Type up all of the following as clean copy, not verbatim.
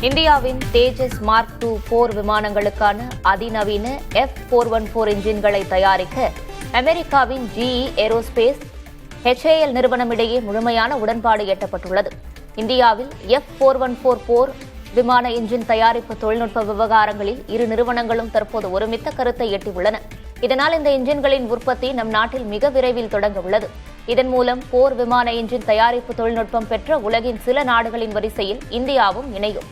இந்தியாவின் தேஜஸ் மார்க் 2 போர் விமானங்களுக்கான அதிநவீன F414 என்ஜின்களை தயாரிக்க அமெரிக்காவின் GE ஏரோஸ்பேஸ் HAL நிறுவனம் இடையே முழுமையான உடன்பாடு எட்டப்பட்டுள்ளது. இந்தியாவில் F414 போர் விமான என்ஜின் தயாரிப்பு தொழில்நுட்ப விவகாரங்களில் இரு நிறுவனங்களும் தற்போது ஒருமித்த கருத்தை எட்டியுள்ளன. இதனால் இந்த என்ஜின்களின் உற்பத்தி நம் நாட்டில் மிக விரைவில் தொடங்க உள்ளது. இதன் மூலம் போர் விமான என்ஜின் தயாரிப்பு தொழில்நுட்பம் பெற்ற உலகின் சில நாடுகளின் வரிசையில் இந்தியாவும் இணையும்.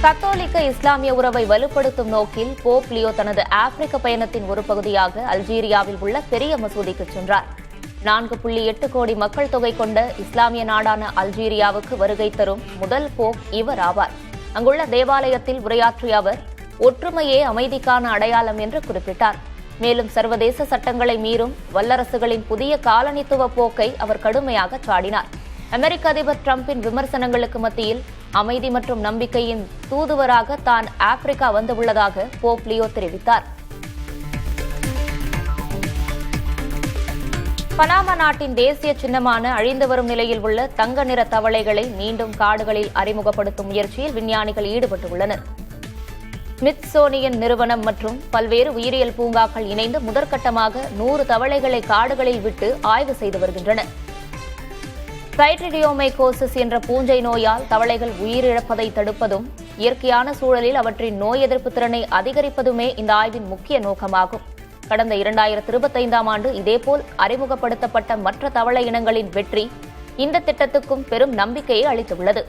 கத்தோலிக்க இஸ்லாமிய உறவை வலுப்படுத்தும் நோக்கில் போப் லியோ தனது ஆப்பிரிக்க பயணத்தின் ஒரு பகுதியாக அல்ஜீரியாவில் உள்ள பெரிய மசூதிக்கு சென்றார். 4.8 கோடி மக்கள் தொகை கொண்ட இஸ்லாமிய நாடான அல்ஜீரியாவுக்கு வருகை தரும் முதல் போப் இவர் ஆவார். அங்குள்ள தேவாலயத்தில் உரையாற்றிய அவர் ஒற்றுமையே அமைதிக்கான அடையாளம் என்று குறிப்பிட்டார். மேலும் சர்வதேச சட்டங்களை மீறும் வல்லரசுகளின் புதிய காலனித்துவ போக்கை அவர் கடுமையாக சாடினார். அமெரிக்க அதிபர் டிரம்பின் விமர்சனங்களுக்கு மத்தியில் அமைதி மற்றும் நம்பிக்கையின் தூதுவராக தான் ஆப்பிரிக்கா வந்துள்ளதாக போப் லியோ தெரிவித்தார். பனாமா நாட்டின் தேசிய சின்னமான அழிந்து வரும் நிலையில் உள்ள தங்க நிற தவளைகளை மீண்டும் காடுகளில் அறிமுகப்படுத்தும் முயற்சியில் விஞ்ஞானிகள் ஈடுபட்டுள்ளனர். ஸ்மித்சோனியன் நிறுவனம் மற்றும் பல்வேறு உயிரியல் பூங்காக்கள் இணைந்து முதற்கட்டமாக 100 தவளைகளை காடுகளில் விட்டு ஆய்வு செய்து வருகின்றனர். சைட்ரிடியோமைகோசிஸ் என்ற பூஞ்சை நோயால் தவளைகள் உயிரிழப்பதை தடுப்பதும் இயற்கையான சூழலில் அவற்றின் நோய் எதிர்ப்பு திறனை அதிகரிப்பதுமே இந்த ஆய்வின் முக்கிய நோக்கமாகும். கடந்த 2025ஆம் ஆண்டு இதேபோல் அறிமுகப்படுத்தப்பட்ட மற்ற தவளை இனங்களின் வெற்றி இந்த திட்டத்துக்கும் பெரும் நம்பிக்கையை அளித்துள்ளது.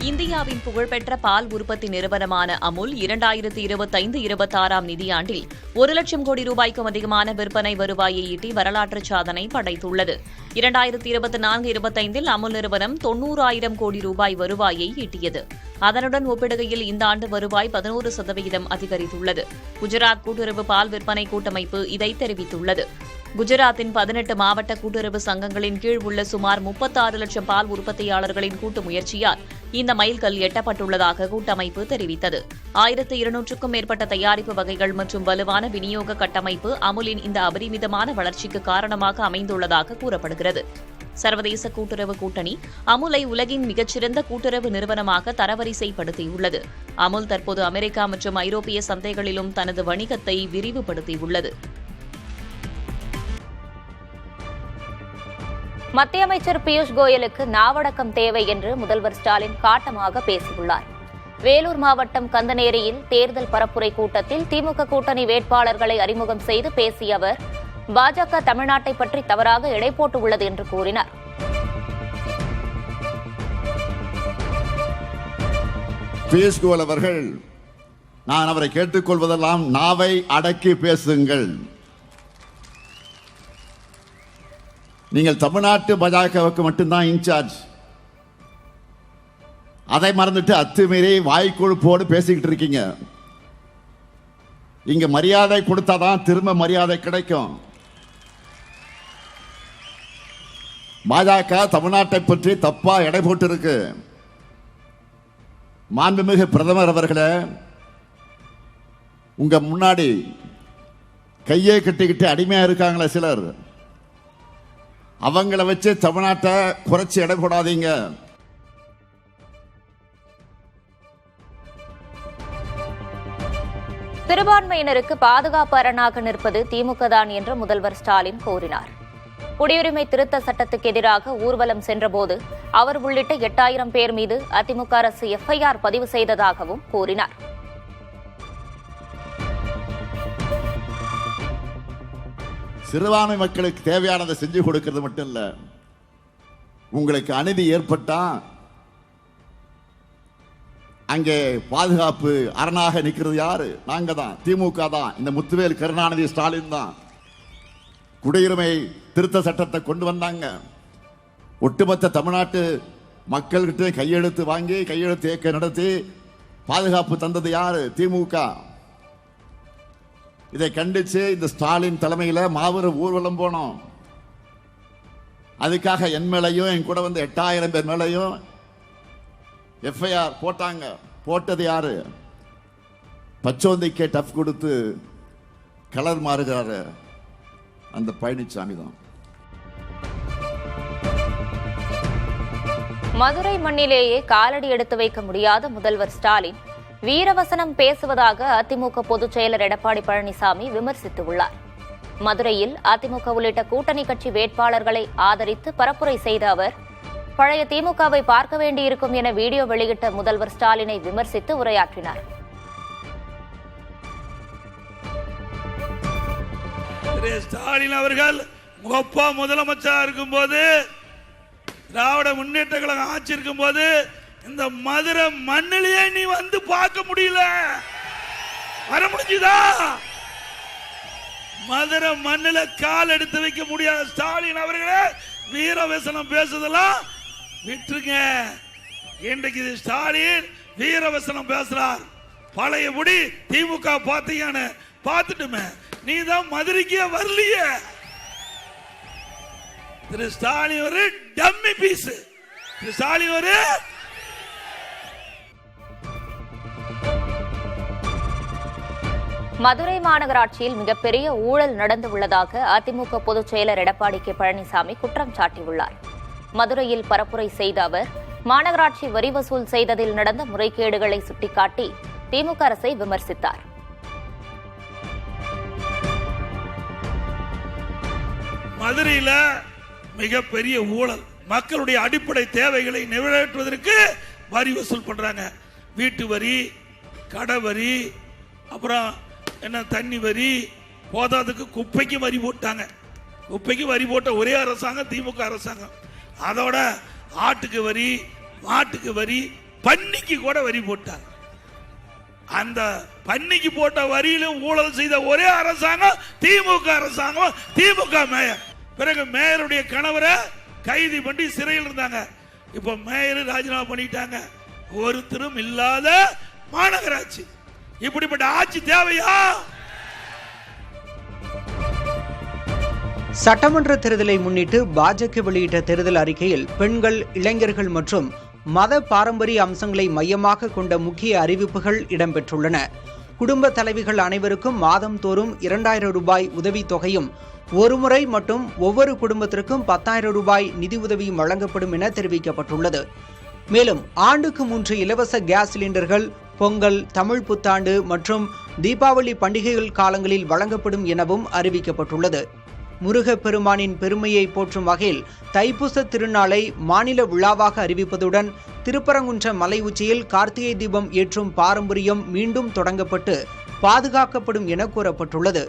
இந்தியாவின் புகழ்பெற்ற பால் உற்பத்தி நிறுவனமான அமுல் 2025-26ஆம் நிதியாண்டில் 1 லட்சம் கோடி ரூபாய்க்கும் அதிகமான விற்பனை வருவாயை ஈட்டி வரலாற்று சாதனை படைத்துள்ளது. 2024-25இல் அமுல் நிறுவனம் 90,000 கோடி ரூபாய் வருவாயை ஈட்டியது. அதனுடன் ஒப்பிடுகையில் இந்த ஆண்டு வருவாய் 11% அதிகரித்துள்ளது. குஜராத் கூட்டுறவு பால் விற்பனை கூட்டமைப்பு இதை தெரிவித்துள்ளது. குஜராத்தின் 18 மாவட்ட கூட்டுறவு சங்கங்களின் கீழ் உள்ள சுமார் 36 லட்சம் பால் உற்பத்தியாளர்களின் கூட்டு முயற்சியால் இந்த மைல்கல் எட்டப்பட்டுள்ளதாக கூட்டமைப்பு தெரிவித்தது. 1200க்கும் மேற்பட்ட தயாரிப்பு வகைகள் மற்றும் வலுவான விநியோக கட்டமைப்பு அமுலின் இந்த அபரிமிதமான வளர்ச்சிக்கு காரணமாக அமைந்துள்ளதாக கூறப்படுகிறது. சர்வதேச கூட்டுறவு கூட்டணி அமுலை உலகின் மிகச்சிறந்த கூட்டுறவு நிறுவனமாக தரவரிசைப்படுத்தியுள்ளது. அமுல் தற்போது அமெரிக்கா மற்றும் ஐரோப்பிய சந்தைகளிலும் தனது வணிகத்தை விரிவுபடுத்தியுள்ளது. மத்திய அமைச்சர் பியூஷ் கோயலுக்கு நாவடக்கம் தேவை என்று முதல்வர் ஸ்டாலின் காட்டமாக பேசியுள்ளார். வேலூர் மாவட்டம் கந்தனேரியில் தேர்தல் பரப்புரை கூட்டத்தில் திமுக கூட்டணி வேட்பாளர்களை அறிமுகம் செய்து பேசிய அவர் பாஜக தமிழ்நாட்டை பற்றி தவறாக எடை போட்டுள்ளது என்று கூறினார். பியூஷ் கோயல் அவர்கள், நான் அவரை கேட்டுக்கொள்வதெல்லாம் நாவை அடக்கி பேசுங்கள். நீங்கள் தமிழ்நாட்டு பாஜகவுக்கு மட்டும்தான் இன்சார்ஜ். அதை மறந்துட்டு அத்துமீறி வாய்க்குழுப்போடு பேசிக்கிட்டு இருக்கீங்க. இங்க மரியாதை கொடுத்தாதான் திரும்ப மரியாதை கிடைக்கும். பாஜக தமிழ்நாட்டை பற்றி தப்பா எடை போட்டு இருக்கு. மாண்புமிகு பிரதமர் அவர்களே, உங்க முன்னாடி கையை கட்டிக்கிட்டு அடிமையா இருக்காங்களே சிலர், அவங்கள வச்சு தமிழ்நாட்டை குறைச்சி எடை போடாதீங்க. சிறுபான்மையினருக்கு பாதுகாப்பு அரணாக நிற்பது திமுக தான் என்று முதல்வர் ஸ்டாலின் கூறினார். குடியுரிமை திருத்த சட்டத்துக்கு எதிராக ஊர்வலம் சென்றபோது அவர் உள்ளிட்ட 8000 பேர் மீது அதிமுக அரசு FIR பதிவு செய்ததாகவும் கூறினார். சிறுபான்மை மக்களுக்கு தேவையானதை செஞ்சு கொடுக்கிறது மட்டும் இல்ல, உங்களுக்கு அநீதி ஏற்பட்டா அங்கே பாதுகாப்பு அரணாக நிற்கிறது யாரு? நாங்க தான், திமுக தான், இந்த முத்துவேல் கருணாநிதி ஸ்டாலின் தான். குடியுரிமை திருத்த சட்டத்தை கொண்டு வந்தாங்க. ஒட்டுமொத்த தமிழ்நாட்டு மக்கள்கிட்ட கையெழுத்து வாங்கி கையெழுத்து இயக்கம் நடத்தி பாதுகாப்பு தந்தது யாரு? திமுக. இதை கண்டிச்சு இந்த ஸ்டாலின் தலைமையில் மாபெரும் ஊர்வலம் போனோம். அதுக்காக என் மேலையும் என் கூட வந்து 8000 பேர் மேலையும் FIR போட்டாங்க. போட்டது யாரு? பச்சோந்திக்கே டஃப் கொடுத்து கலர் மாறுகிறாரு அந்த பழனிசாமி தான். மதுரை மண்ணிலேயே காலடி எடுத்து வைக்க முடியாத முதல்வர் ஸ்டாலின் வீரவசனம் பேசுவதாக அதிமுக பொதுச் செயலர் எடப்பாடி பழனிசாமி விமர்சித்துள்ளார். மதுரையில் அதிமுக உள்ளிட்ட கூட்டணி கட்சி வேட்பாளர்களை ஆதரித்து பரப்புரை செய்த அவர், பழைய திமுகவை பார்க்க வேண்டியிருக்கும் என வீடியோ வெளியிட்ட முதல்வர் ஸ்டாலினை விமர்சித்து உரையாற்றினார். ஸ்டாலின் அவர்கள் அப்பா முதலமைச்சராக இருக்கும்போது, திராவிட முன்னேற்ற கழகம் ஆட்சி இருக்கும் போது, இந்த மதுரை மண்ணிலேயே நீ வந்து பார்க்க முடியல. வர முடிஞ்சுதா? மதுரை மண்ணில கால் எடுத்து வைக்க முடியாத ஸ்டாலின் அவர்களே வீரவசனம் பேசுதெல்லாம் விட்டுருங்க. இன்றைக்கு ஸ்டாலின் வீரவசனம் பேசுறார். பழையபடி திமுக பார்த்தீங்கன்னு பார்த்துட்டுமே, நீ தான் மதுரைக்கே வரலையே. திரு ஸ்டாலின் ஒரு டம்மி பீஸ். திரு ஸ்டாலின் ஒரு மதுரை மாநகராட்சியில் மிகப்பெரிய ஊழல் நடந்துள்ளதாக அதிமுக பொதுச் செயலர் எடப்பாடி கே பழனிசாமி குற்றம் சாட்டியுள்ளார். மதுரையில் பரப்புரை செய்த அவர், மாநகராட்சி வரி வசூல் செய்ததில் நடந்த முறைகேடுகளை சுட்டிக்காட்டி திமுக அரசை விமர்சித்தார். மதுரையில் மிகப்பெரிய ஊழல். மக்களுடைய அடிப்படை தேவைகளை நிறைவேற்றுவதற்கு வரி வசூல் பண்றாங்க. வீட்டு வரி, கடை வரி, அப்புறம் என்ன தண்ணி வரி, போதாதுக்கு குப்பைக்கு வரி போட்டாங்க. குப்பைக்கு வரி போட்ட ஒரே அரசாங்கம் திமுக அரசாங்கம். அதோட ஆட்டுக்கு வரி, மாட்டுக்கு வரி, பன்னிக்கு கூட வரி போட்டாங்க. அந்த பன்னிக்கு போட்ட வரியிலும் ஊழல் செய்த ஒரே அரசாங்கம் திமுக அரசாங்கம், திமுக மேயர். பிறகு மேயருடைய கணவரை கைது பண்ணி சிறையில் இருந்தாங்க. இப்ப மேயர் ராஜினாமா பண்ணிட்டாங்க. ஒருத்தரும் இல்லாத மாநகராட்சி. இப்படிப்பட்ட ஆட்சி தேவையா? சட்டமன்ற தேர்தலை முன்னிட்டு பாஜக வெளியிட்ட தேர்தல் அறிக்கையில் பெண்கள், இளைஞர்கள் மற்றும் மத பாரம்பரிய அம்சங்களை மையமாக கொண்ட முக்கிய அறிவிப்புகள் இடம்பெற்றுள்ளன. குடும்ப தலைவிகள் அனைவருக்கும் மாதந்தோறும் 2000 ரூபாய் உதவித்தொகையும், ஒருமுறை மட்டும் ஒவ்வொரு குடும்பத்திற்கும் 10,000 ரூபாய் நிதி உதவியும் வழங்கப்படும் என தெரிவிக்கப்பட்டுள்ளது. மேலும் ஆண்டுக்கு 3 இலவச கேஸ் சிலிண்டர்கள் பொங்கல், தமிழ் புத்தாண்டு மற்றும் தீபாவளி பண்டிகைகள் காலங்களில் வழங்கப்படும் எனவும் அறிவிக்கப்பட்டுள்ளது. முருகப்பெருமானின் பெருமையை போற்றும் வகையில் தைப்பூச திருநாளை மாநில விழாவாக அறிவிப்பதுடன் திருப்பரங்குன்ற மலை உச்சியில் கார்த்திகை தீபம் ஏற்றும் பாரம்பரியம் மீண்டும் தொடங்கப்பட்டு பாதுகாக்கப்படும் என கூறப்பட்டுள்ளது.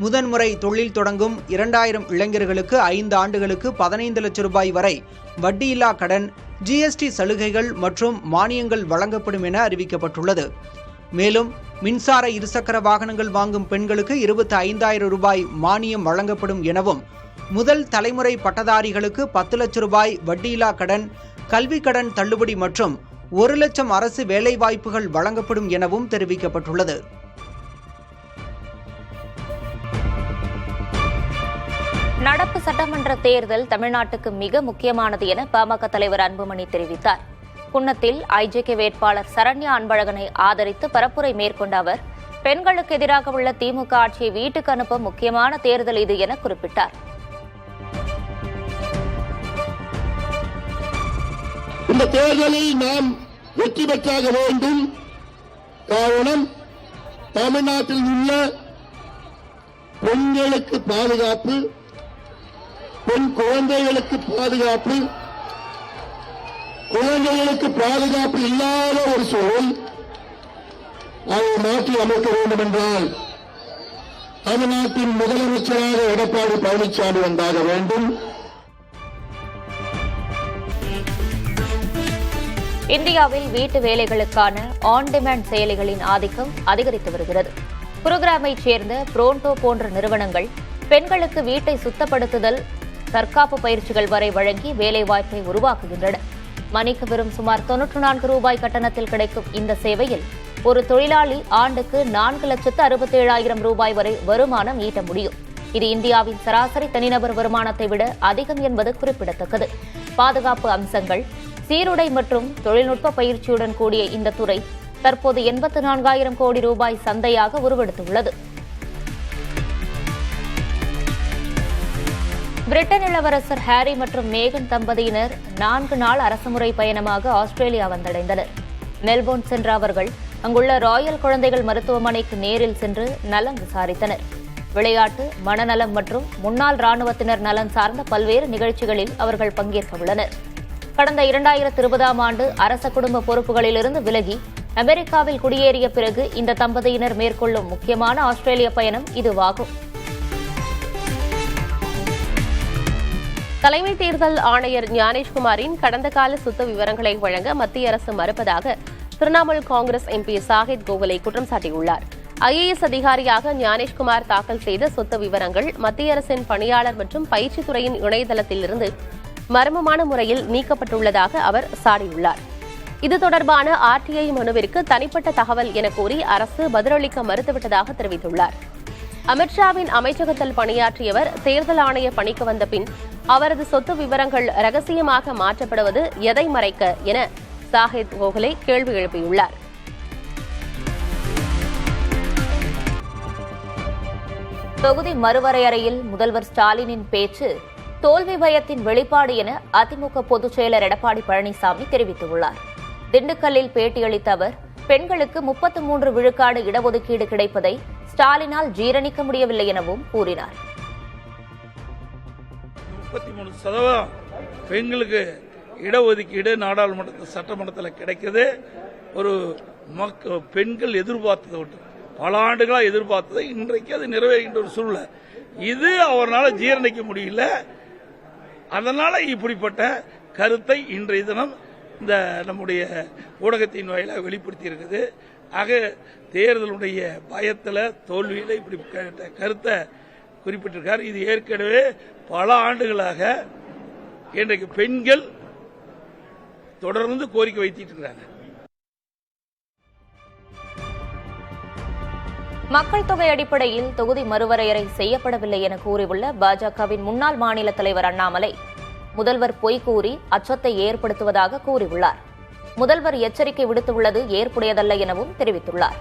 முதன்முறை தொழில் தொடங்கும் 2000 இளைஞர்களுக்கு 5 ஆண்டுகளுக்கு 15 லட்சம் ரூபாய் வரை வட்டியில்லா கடன், GST சலுகைகள் மற்றும் மானியங்கள் வழங்கப்படும் என அறிவிக்கப்பட்டுள்ளது. மேலும் மின்சார இருசக்கர வாகனங்கள் வாங்கும் பெண்களுக்கு 25,000 ரூபாய் மானியம் வழங்கப்படும் எனவும், முதல் தலைமுறை பட்டதாரிகளுக்கு 10 லட்சம் ரூபாய் வட்டியில்லா கடன், கல்வி கடன் தள்ளுபடி மற்றும் 1 லட்சம் அரசு வேலைவாய்ப்புகள் வழங்கப்படும் எனவும் தெரிவிக்கப்பட்டுள்ளது. நடப்பு சட்டமன்ற தேர்தல் தமிழ்நாட்டுக்கு மிக முக்கியமானது என பாமக தலைவர் அன்புமணி தெரிவித்தார். குன்னத்தில் IJK வேட்பாளர் சரண்யா அன்பழகனை ஆதரித்து பரப்புரை மேற்கொண்ட அவர், பெண்களுக்கு எதிராக உள்ள திமுக ஆட்சியை வீட்டுக்கு அனுப்ப முக்கியமான தேர்தல் இது என குறிப்பிட்டார். இந்த தேர்தலில் நாம் வெற்றி பெற்றாக வேண்டும். காரணம், தமிழ்நாட்டில் உள்ள பெண்களுக்கு பாதுகாப்பு, பெண் குழந்தைகளுக்கு பாதுகாப்பு, குழந்தைகளுக்கு பாதுகாப்பு இல்லாத ஒரு சூழல் அதை மாற்றி அமைக்க வேண்டும் என்றால் தமிழ்நாட்டின் முதலமைச்சராக எடப்பாடி பழனிசாமி வந்தாக வேண்டும். இந்தியாவில் வீட்டு வேலைகளுக்கான ஆன் டிமாண்ட் செயலிகளின் ஆதிக்கம் அதிகரித்து வருகிறது. குருகிராமைச் சேர்ந்த புரோண்டோ போன்ற நிறுவனங்கள் பெண்களுக்கு வீட்டை சுத்தப்படுத்துதல், தற்காப்பு பயிற்சிகள் வரை வழங்கி வேலைவாய்ப்பை உருவாக்குகின்றன. மணிக்கு வெறும் சுமார் 94 ரூபாய் கட்டணத்தில் கிடைக்கும் இந்த சேவையில் ஒரு தொழிலாளி ஆண்டுக்கு 4,67,000 ரூபாய் வரை வருமானம் ஈட்ட முடியும். இது இந்தியாவின் சராசரி தனிநபர் வருமானத்தை விட அதிகம் என்பது குறிப்பிடத்தக்கது. பாதுகாப்பு அம்சங்கள், சீருடை மற்றும் தொழில்நுட்ப பயிற்சியுடன் கூடிய இந்த துறை தற்போது 84,000 கோடி ரூபாய் சந்தையாக உருவெடுத்துள்ளது. பிரிட்டன் இளவரசர் ஹாரி மற்றும் மேகன் தம்பதியினர் 4 நாள் அரசுமுறை பயணமாக ஆஸ்திரேலியா வந்தடைந்தனர். மெல்போர்ன் சென்ற அவர்கள் அங்குள்ள ராயல் குழந்தைகள் மருத்துவமனைக்கு நேரில் சென்று நலம் விசாரித்தனர். விளையாட்டு, மனநலம் மற்றும் முன்னாள் ராணுவத்தினர் நலன் சார்ந்த பல்வேறு நிகழ்ச்சிகளில் அவர்கள் பங்கேற்க உள்ளனர். கடந்த 2020ஆம் ஆண்டு அரச குடும்ப பொறுப்புகளிலிருந்து விலகி அமெரிக்காவில் குடியேறிய பிறகு இந்த தம்பதியினர் மேற்கொள்ளும் முக்கியமான ஆஸ்திரேலிய பயணம் இதுவாகும். தலைமை தேர்தல் ஆணையர் ஞானேஷ்குமாரின் கடந்த கால சொத்து விவரங்களை வழங்க மத்திய அரசு மறுப்பதாக திரிணாமுல் காங்கிரஸ் எம்பி சாஹித் கோகலே குற்றம் சாட்டியுள்ளார். IAS அதிகாரியாக ஞானேஷ்குமார் தாக்கல் செய்த சொத்து விவரங்கள் மத்திய அரசின் பணியாளர் மற்றும் பயிற்சித்துறையின் இணையதளத்திலிருந்து மர்மமான முறையில் நீக்கப்பட்டுள்ளதாக அவர் சாடியுள்ளார். இது தொடர்பான RTI மனுவிற்கு தனிப்பட்ட தகவல் என கூறி அரசு பதிலளிக்க மறுத்துவிட்டதாக தெரிவித்துள்ளார். அமித்ஷாவின் அமைச்சகத்தில் பணியாற்றியவர் தேர்தல் ஆணைய பணிக்கு வந்த பின் அவரது சொத்து விவரங்கள் ரகசியமாக மாற்றப்படுவது எதை மறைக்க என சாஹித் கோகலே கேள்வி எழுப்பியுள்ளார். தொகுதி மறுவரையறையில் முதல்வர் ஸ்டாலினின் பேச்சு தோல்வி பயத்தின் வெளிப்பாடு என அதிமுக பொதுச் செயலர் எடப்பாடி பழனிசாமி தெரிவித்துள்ளார். திண்டுக்கல்லில் பேட்டியளித்த அவர் பெண்களுக்கு 33 விழுக்காடு இடஒதுக்கீடு கிடைப்பதை ஸ்டாலினால் ஜீரணிக்க முடியவில்லை எனவும் கூறினார். 33% பெண்களுக்கு இடஒதுக்கீடு நாடாளுமன்றத்தில் சட்டமன்றத்தில் கிடைக்கிறது. ஒரு பெண்கள் எதிர்பார்த்ததை விட்டு பல ஆண்டுகளாக எதிர்பார்த்ததை இன்றைக்கு அது நிறைவேறுகின்ற ஒரு சூழ்நிலை. இது அவரால் ஜீரணிக்க முடியல. அதனால இப்படிப்பட்ட கருத்தை இன்றைய தினம் இந்த நம்முடைய ஊடகத்தின் வாயிலாக வெளிப்படுத்தி இருக்குது. ஆக தேர்தலுடைய பயத்தில் தோல்வியில் இப்படி கருத்தை குறிப்பிட்டிருக்கார். இது ஏற்கனவே பல ஆண்டுகளாக இன்றைக்கு பெண்கள் தொடர்ந்து கோரிக்கை வைத்திட்டு இருக்கிறாங்க. மக்கள் தொகை அடிப்படையில் தொகுதி மறுவரையறை செய்யப்படவில்லை என கூறியுள்ள பாஜகவின் முன்னாள் மாநில தலைவர் அண்ணாமலை முதல்வர் பொய் கூறி அச்சத்தை ஏற்படுத்துவதாக கூறியுள்ளார். முதல்வர் எச்சரிக்கை விடுத்துள்ளது ஏற்புடையதல்ல எனவும் தெரிவித்துள்ளார்.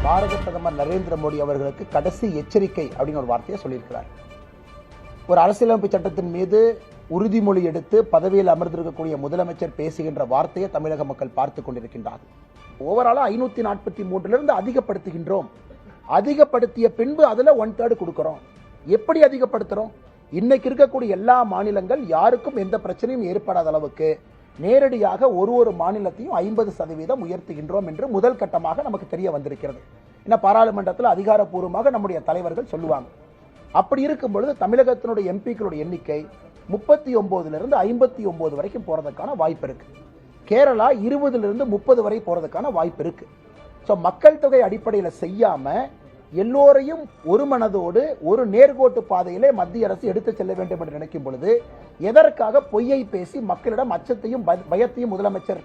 பாரத பிரதமர் நரேந்திர மோடி அவர்களுக்கு கடைசி எச்சரிக்கை அப்படின்னு ஒரு வார்த்தையை சொல்லியிருக்கிறார். ஒரு அரசியலமைப்பு சட்டத்தின் மீது உறுதிமொழி எடுத்து பதவியில் அமர்ந்திருக்கக்கூடிய முதலமைச்சர் பேசுகின்ற வார்த்தையை தமிழக மக்கள் பார்த்துக் கொண்டிருக்கின்றார்கள். ஓவராலா 543 அதிகப்படுத்துகின்றோம். அதிகப்படுத்திய பின்பு அதுல 1/3 கொடுக்கிறோம். எப்படி அதிகப்படுத்துறோம்? இன்னைக்கு இருக்கக்கூடிய எல்லா மாநிலங்கள் யாருக்கும் எந்த பிரச்சனையும் ஏற்படாத அளவுக்கு நேரடியாக ஒரு மாநிலத்தையும் 50% உயர்த்துகின்றோம் என்று முதல் கட்டமாக நமக்கு தெரிய வந்திருக்கிறது. ஏன்னா பாராளுமன்றத்தில் அதிகாரப்பூர்வமாக நம்முடைய தலைவர்கள் சொல்லுவாங்க. அப்படி இருக்கும் பொழுது தமிழகத்தினுடைய எம்பிக்களுடைய எண்ணிக்கை 39 59 வரைக்கும் போறதுக்கான வாய்ப்பு இருக்கு. கேரளா 20 30 வரை போறதுக்கான வாய்ப்பு இருக்கு. ஸோ மக்கள் தொகை அடிப்படையில் செய்யாம எல்லோரையும் ஒரு மனதோடு ஒரு நேர்கோட்டு பாதையிலே மத்திய அரசு எடுத்து செல்ல வேண்டும் என்று நினைக்கும் பொழுது எதற்காக பொய்யை பேசி மக்களிடம் அச்சத்தையும் பயத்தையும் முதலமைச்சர்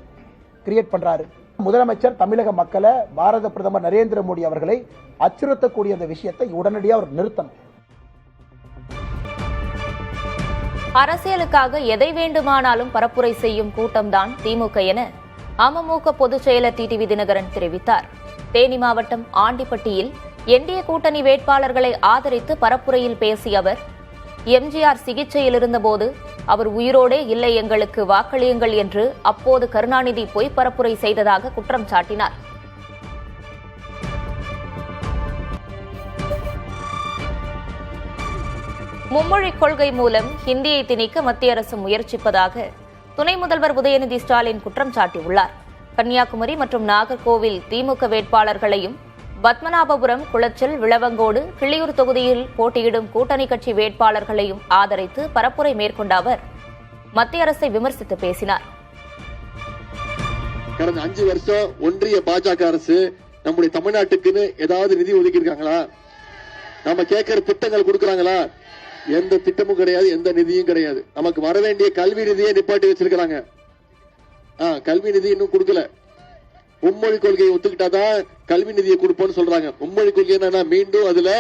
கிரியேட் பண்றாரு? முதலமைச்சர் தமிழக மக்களை பாரத பிரதமர் நரேந்திர மோடி அவர்களை அச்சுறுத்தக்கூடிய அந்த விஷயத்தை உடனடியாக அவர் நிறுத்தணும். அரசியலுக்காக எதை வேண்டுமானாலும் பரப்புரை செய்யும் கூட்டம்தான் திமுக என அமமுக பொதுச் செயலர் டிடிவி தினகரன் தெரிவித்தார். தேனி மாவட்டம் ஆண்டிப்பட்டியில் என்டிஏ கூட்டணி வேட்பாளர்களை ஆதரித்து பரப்புரையில் பேசிய அவர் எம்ஜிஆர் சிகிச்சையில் இருந்தபோது அவர் உயிரோடே இல்லை, எங்களுக்கு வாக்களியுங்கள் என்று அப்போது கருணாநிதி பொய் பரப்புரை செய்ததாக குற்றம் சாட்டினார். மும்மொழிக் கொள்கை மூலம் ஹிந்தியை திணிக்க மத்திய அரசு முயற்சிப்பதாக துணை முதல்வர் உதயநிதி ஸ்டாலின் குற்றம் சாட்டியுள்ளார். கன்னியாகுமரி மற்றும் நாகர்கோவில் திமுக வேட்பாளர்களையும் பத்மநாபபுரம், குளச்சல், விளவங்கோடு, கிள்ளியூர் தொகுதியில் போட்டியிடும் கூட்டணி கட்சி வேட்பாளர்களையும் ஆதரித்து பரப்புரை மேற்கொண்ட அவர் மத்திய அரசை விமர்சித்து பேசினார். கடந்த 5 வருஷம் ஒன்றிய பாஜக அரசு நம்முடைய தமிழ்நாட்டுக்குன்னு ஏதாவது நிதி ஒதுக்கி இருக்காங்களா? நம்ம கேட்கிற திட்டங்கள் கொடுக்கறாங்களா? எந்த திட்டமும் கிடையாது, எந்த நிதியும் கிடையாது. நமக்கு வர வேண்டிய கல்வி நிதியை நிப்பாட்டி வச்சிருக்காங்க. கல்வி நிதி இன்னும் கொடுக்கல. மும்மொழி கொள்கையை ஒத்துக்கிட்டாதான் கல்வி நிதியை கொடுப்போம்னு சொல்றாங்க. மும்மொழி கொள்கை என்னன்னா மீண்டும் அதுல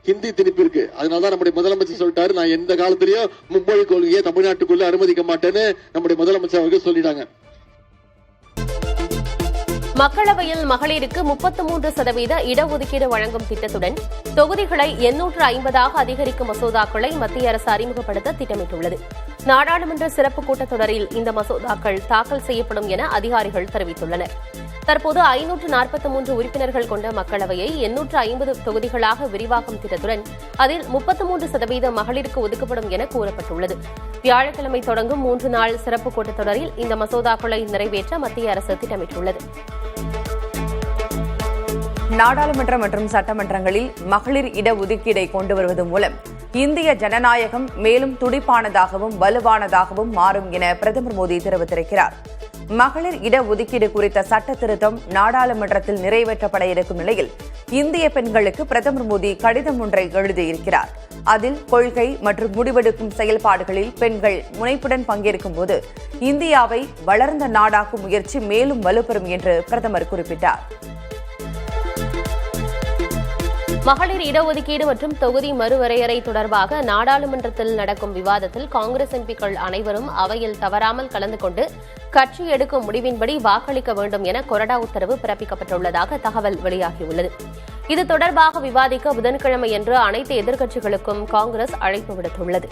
ஹிந்தி திணிப்பு இருக்கு. அதனாலதான் நம்முடைய முதலமைச்சர் சொல்லிட்டாரு, நான் எந்த காலத்திலயும் மும்மொழி கொள்கையை தமிழ்நாட்டுக்குள்ள அனுமதிக்க மாட்டேன்னு நம்முடைய முதலமைச்சர் அவர்கள் சொல்லிட்டாங்க. மக்களவையில் மகளிருக்கு 33% இடஒதுக்கீடு வழங்கும் திட்டத்துடன் தொகுதிகளை 850ஆக அதிகரிக்கும் மசோதாக்களை மத்திய அரசு அறிமுகப்படுத்த திட்டமிட்டுள்ளது. நாடாளுமன்ற சிறப்பு கூட்டத்தொடரில் இந்த மசோதாக்கள் தாக்கல் செய்யப்படும் என அதிகாரிகள் தெரிவித்துள்ளனர். தற்போது 543 உறுப்பினர்கள் கொண்ட மக்களவையை 850 தொகுதிகளாக விரிவாக்கும் திட்டத்துடன் அதில் 33% மகளிருக்கு ஒதுக்கப்படும் என கூறப்பட்டுள்ளது. வியாழக்கிழமை தொடங்கும் 3 நாள் சிறப்பு கூட்டத்தொடரில் இந்த மசோதாக்களை நிறைவேற்ற மத்திய அரசு திட்டமிட்டுள்ளது. நாடாளுமன்ற மற்றும் சட்டமன்றங்களில் மகளிர் இடஒதுக்கீடை கொண்டு வருவது மூலம் இந்திய ஜனநாயகம் மேலும் துடிப்பானதாகவும் வலுவானதாகவும் மாறும் என பிரதமர் மோடி தெரிவித்திருக்கிறார். மகளிர் இடஒதுக்கீடு குறித்த சட்ட திருத்தம் நாடாளுமன்றத்தில் நிறைவேற்றப்பட இருக்கும் நிலையில் இந்திய பெண்களுக்கு பிரதமர் மோடி கடிதம் ஒன்றை எழுதியிருக்கிறார். அதில் கொள்கை மற்றும் முடிவெடுக்கும் செயல்பாடுகளில் பெண்கள் முனைப்புடன் பங்கேற்கும் போது இந்தியாவை வளர்ந்த நாடாக்கும் முயற்சி மேலும் வலுப்பெறும் என்று பிரதமர் குறிப்பிட்டார். மகளிர் இடஒதுக்கீடு மற்றும் தொகுதி மறுவரையறை தொடர்பாக நாடாளுமன்றத்தில் நடக்கும் விவாதத்தில் காங்கிரஸ் எம்பிக்கள் அனைவரும் அவையில் தவறாமல் கலந்து கொண்டு கட்சி எடுக்கும் முடிவின்படி வாக்களிக்க வேண்டும் என கொறடா உத்தரவு பிறப்பிக்கப்பட்டுள்ளதாக தகவல் வெளியாகியுள்ளது. இது தொடர்பாக விவாதிக்க புதன்கிழமையன்று அனைத்து எதிர்க்கட்சிகளுக்கும் காங்கிரஸ் அழைப்பு விடுத்துள்ளது.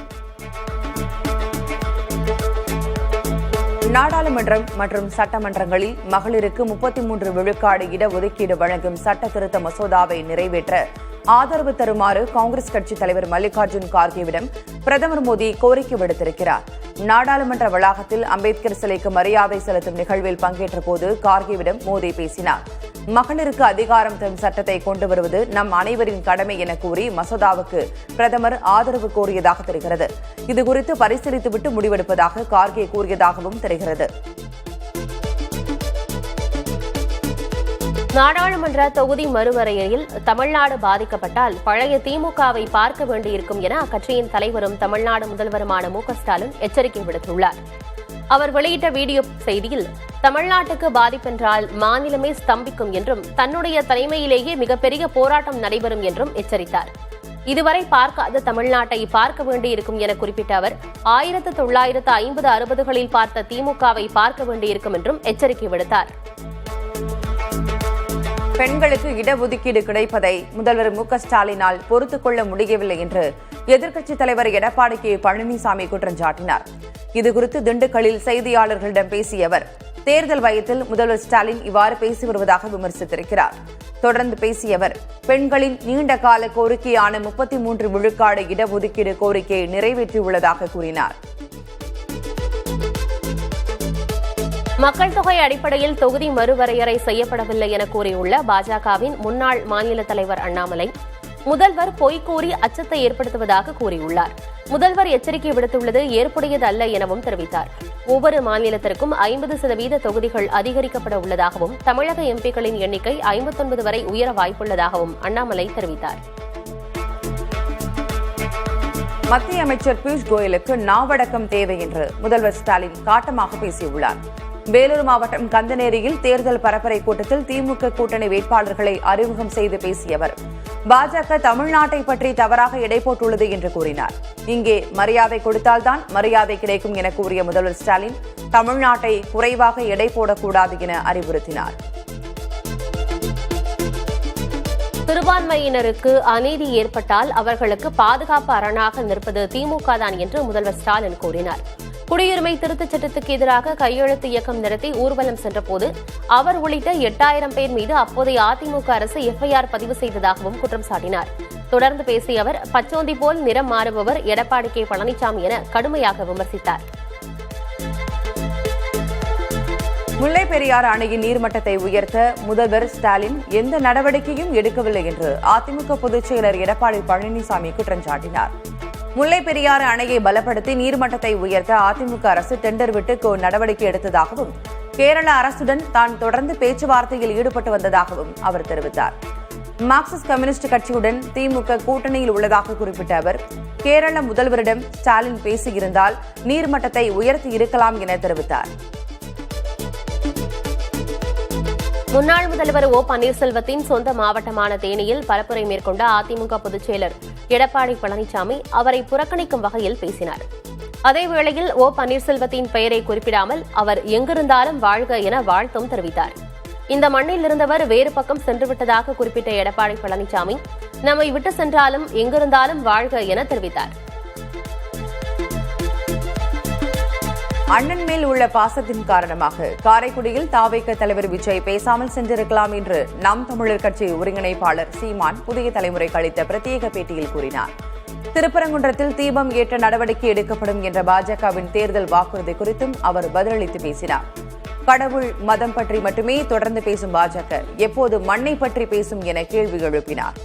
நாடாளுமன்றம் மற்றும் சட்டமன்றங்களில் மகளிருக்கு 33 விழுக்காடு இடஒதுக்கீடு வழங்கும் சட்ட திருத்த மசோதாவை நிறைவேற்ற ஆதரவு தருமாறு காங்கிரஸ் கட்சித் தலைவர் மல்லிகார்ஜுன் கார்கேவிடம் பிரதமர் மோடி கோரிக்கை விடுத்திருக்கிறார். நாடாளுமன்ற வளாகத்தில் அம்பேத்கர் சிலைக்கு மரியாதை செலுத்தும் நிகழ்வில் பங்கேற்றபோது கார்கேவிடம் மோடி பேசினார். மகளிருக்கு அதிகாரம் தரும் சட்டத்தை கொண்டு வருவது நம் அனைவரின் கடமை என கூறி மசோதாவுக்கு பிரதமர் ஆதரவு கோரியதாக தெரிகிறது. இதுகுறித்து பரிசீலித்துவிட்டு முடிவெடுப்பதாக கார்கே கூறியதாகவும் தெரிகிறது. நாடாளுமன்ற தொகுதி மறுவரையறையில் தமிழ்நாடு பாதிக்கப்பட்டால் பழைய திமுகவை பார்க்க வேண்டியிருக்கும் என அக்கட்சியின் தலைவரும் தமிழ்நாடு முதல்வருமான மு.க.ஸ்டாலின் எச்சரிக்கை விடுத்துள்ளார். அவர் வெளியிட்ட வீடியோ செய்தியில் தமிழ்நாட்டுக்கு பாதிப்பென்றால் மாநிலமே ஸ்தம்பிக்கும் என்றும் தன்னுடைய தலைமையிலேயே மிகப்பெரிய போராட்டம் நடைபெறும் என்றும் எச்சரித்தார். இதுவரை பார்க்காத தமிழ்நாட்டை பார்க்க வேண்டியிருக்கும் என குறிப்பிட்ட அவர் 1950-60களில் பார்த்த திமுகவை பார்க்க வேண்டியிருக்கும் என்றும் எச்சரிக்கை விடுத்தார். பெண்களுக்கு இடஒதுக்கீடு கிடைப்பதை முதல்வர் மு.க.ஸ்டாலினால் பொறுத்துக் கொள்ள முடியவில்லை என்று எதிர்க்கட்சித் தலைவர் எடப்பாடி கே. பழனிசாமி குற்றம் சாட்டினார். இதுகுறித்து திண்டுக்கல்லில் செய்தியாளர்களிடம் பேசிய அவர் தேர்தல் பயத்தில் முதல்வர் ஸ்டாலின் இவ்வாறு பேசி வருவதாக விமர்சித்திருக்கிறார். தொடர்ந்து பேசிய அவர் பெண்களின் நீண்டகால கோரிக்கையான 33 விழுக்காடு இடஒதுக்கீடு கோரிக்கையை நிறைவேற்றியுள்ளதாக கூறினார். மக்கள் தொகை அடிப்படையில் தொகுதி மறுவரையறை செய்யப்படவில்லை என கூறியுள்ள பாஜகவின் முன்னாள் மாநில தலைவர் அண்ணாமலை முதல்வர் பொய் கூறி அச்சத்தை ஏற்படுத்துவதாக கூறியுள்ளார். முதல்வர் எச்சரிக்கை விடுத்துள்ளது ஏற்புடையது அல்ல எனவும் தெரிவித்தார். ஒவ்வொரு மாநிலத்திற்கும் 50% தொகுதிகள் அதிகரிக்கப்பட உள்ளதாகவும் தமிழக எம்பிக்களின் எண்ணிக்கை 59 வரை உயர வாய்ப்புள்ளதாகவும் அண்ணாமலை தெரிவித்தார். மத்திய அமைச்சர் பியூஷ் கோயலுக்கு நாவடக்கம் தேவை என்று முதல்வர் ஸ்டாலின் காட்டமாக பேசியுள்ளார். வேலூர் மாவட்டம் கந்தநேரியில் தேர்தல் பரப்புரை கூட்டத்தில் திமுக கூட்டணி வேட்பாளர்களை அறிமுகம் செய்து பேசிய அவர் பாஜக தமிழ்நாட்டை பற்றி தவறாக எடை போட்டுள்ளது என்று கூறினார். இங்கே மரியாதை கொடுத்தால்தான் மரியாதை கிடைக்கும் என கூறிய முதல்வர் ஸ்டாலின் தமிழ்நாட்டை குறைவாக எடை போடக்கூடாது என அறிவுறுத்தினார். சிறுபான்மையினருக்கு அநீதி ஏற்பட்டால் அவர்களுக்கு பாதுகாப்பு அரணாக நிற்பது திமுக தான் என்று முதல்வர் ஸ்டாலின் கூறினார். குடியுரிமை திருத்தச் சட்டத்துக்கு எதிராக கையெழுத்து இயக்கம் நடத்தி ஊர்வலம் சென்றபோது அவர் உள்ளிட்ட 8000 பேர் மீது அப்போதைய அதிமுக அரசு எஃப்ஐஆர் பதிவு செய்ததாகவும் குற்றம் சாட்டினார். தொடர்ந்து பேசிய அவர் பச்சோந்தி போல் நிறம் மாறுபவர் எடப்பாடி கே. பழனிசாமி என கடுமையாக விமர்சித்தார். முல்லை பெரியாறு அணையின் நீர்மட்டத்தை உயர்த்த முதல்வர் ஸ்டாலின் எந்த நடவடிக்கையும் எடுக்கவில்லை என்று அதிமுக பொதுச் செயலர் எடப்பாடி பழனிசாமி குற்றம் சாட்டினார். முல்லை பெரியாறு அணையை பலப்படுத்தி நீர்மட்டத்தை உயர்த்த அதிமுக அரசு டெண்டர் விட்டு நடவடிக்கை எடுத்ததாகவும் கேரள அரசுடன் தான் தொடர்ந்து பேச்சுவார்த்தையில் ஈடுபட்டு வந்ததாகவும் அவர் தெரிவித்தார். மார்க்சிஸ்ட் கம்யூனிஸ்ட் கட்சியுடன் திமுக கூட்டணியில் உள்ளதாக குறிப்பிட்ட அவர் கேரள முதல்வரிடம் ஸ்டாலின் பேசியிருந்தால் நீர்மட்டத்தை உயர்த்தி இருக்கலாம் என தெரிவித்தார். முன்னாள் முதல்வர் ஓ பன்னீர்செல்வத்தின் சொந்த மாவட்டமான தேனியில் பரப்புரை மேற்கொண்ட அதிமுக பொதுச் செயலர் எடப்பாடி பழனிசாமி அவரை புறக்கணிக்கும் வகையில் பேசினார். அதேவேளையில் ஓ பன்னீர்செல்வத்தின் பெயரை குறிப்பிடாமல் அவர் எங்கிருந்தாலும் வாழ்க என வாழ்த்தும் தெரிவித்தார். இந்த மண்ணில் இருந்தவர் வேறு பக்கம் சென்றுவிட்டதாக குறிப்பிட்ட எடப்பாடி பழனிசாமி, நம்மை விட்டு சென்றாலும் எங்கிருந்தாலும் வாழ்க என தெரிவித்தார். அண்ணன் மேல் உள்ள பாசத்தின் காரணமாக காரைக்குடியில் தாவேக தலைவர் விஜய் பேசாமல் சென்றிருக்கலாம் என்று நாம் தமிழர் கட்சி ஒருங்கிணைப்பாளர் சீமான் புதிய தலைமுறைக்கு அளித்த பிரத்யேக பேட்டியில் கூறினார். திருப்பரங்குன்றத்தில் தீபம் ஏற்ற நடவடிக்கை எடுக்கப்படும் என்ற பாஜகவின் தேர்தல் வாக்குறுதி குறித்தும் அவர் பதிலளித்து பேசினார். கடவுள் மதம் பற்றி மட்டுமே தொடர்ந்து பேசும் பாஜக எப்போது மண்ணை பற்றி பேசும் என கேள்வி எழுப்பினார்.